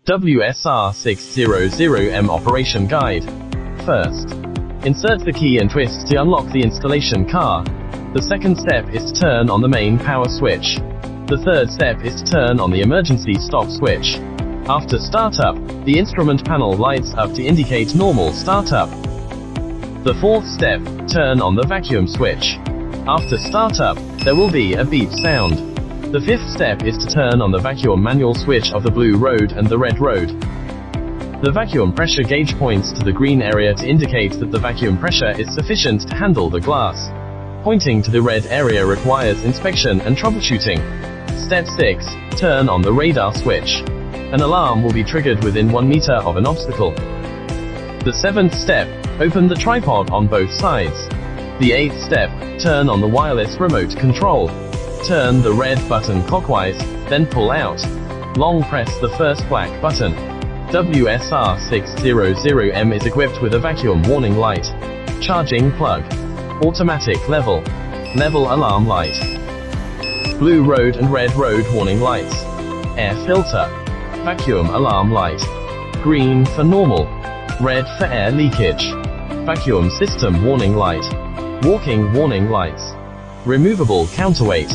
WSR600M Operation Guide. First, insert the key and twist to unlock the installation car. The second step is to turn on the main power switch. The third step is to turn on the emergency stop switch. After startup, the instrument panel lights up to indicate normal startup. The fourth step, turn on the vacuum switch. After startup, there will be a beep sound. The fifth step is to turn on the vacuum manual switch of the blue road and the red road. The vacuum pressure gauge points to the green area to indicate that the vacuum pressure is sufficient to handle the glass. Pointing to the red area requires inspection and troubleshooting. Step 6, turn on the radar switch. An alarm will be triggered within 1 meter of an obstacle. The seventh step, open the tripod on both sides. The eighth step, turn on the wireless remote control. Turn the red button clockwise, then pull out. Long press the first black button. WSR600M is equipped with a vacuum warning light, charging plug, automatic level alarm light, blue road and red road warning lights, air filter, vacuum alarm light, green for normal, red for air leakage, vacuum system warning light, walking warning lights, removable counterweight.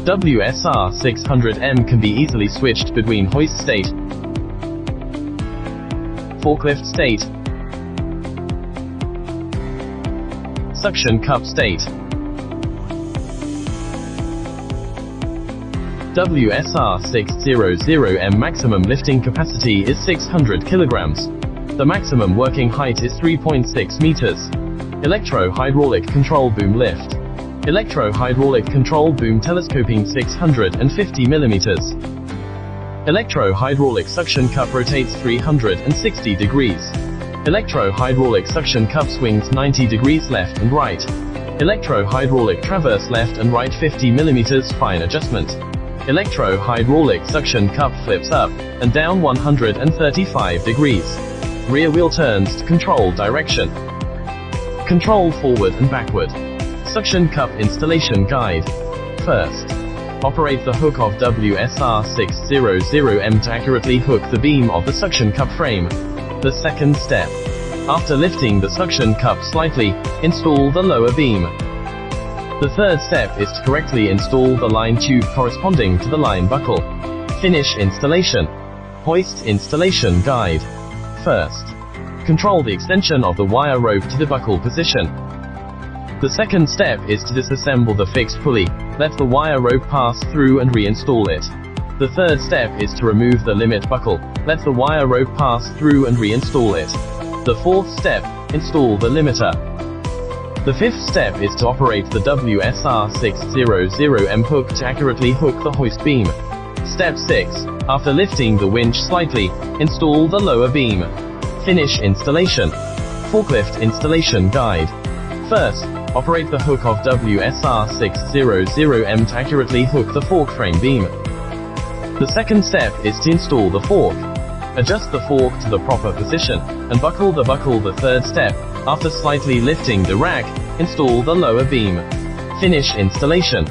WSR600M can be easily switched between hoist state, forklift state, suction cup state. WSR600M maximum lifting capacity is 600 kilograms. The maximum working height is 3.6 meters. Electro-hydraulic control boom lift. Electro-hydraulic control boom telescoping 650 millimeters. Electro-hydraulic suction cup rotates 360 degrees. Electro-hydraulic suction cup swings 90 degrees left and right. Electro-hydraulic traverse left and right 50 millimeters fine adjustment. Electro-hydraulic suction cup flips up and down 135 degrees. Rear wheel turns to control direction. Control forward and backward. Suction cup installation guide. First, operate the hook of WSR600M to accurately hook the beam of the suction cup frame. The second step, after lifting the suction cup slightly, install the lower beam. The third step is to correctly install the line tube corresponding to the line buckle. Finish installation. Hoist installation guide. First, control the extension of the wire rope to the buckle position. The second step is to disassemble the fixed pulley, let the wire rope pass through and reinstall it. The third step is to remove the limit buckle, let the wire rope pass through and reinstall it. The fourth step, install the limiter. The fifth step is to operate the WSR600M hook to accurately hook the hoist beam. Step 6, after lifting the winch slightly, install the lower beam. Finish installation. Forklift installation guide. First, operate the hook of WSR600M to accurately hook the fork frame beam. The second step is to install the fork. Adjust the fork to the proper position, and buckle the buckle. The third step, after slightly lifting the rack, install the lower beam. Finish installation.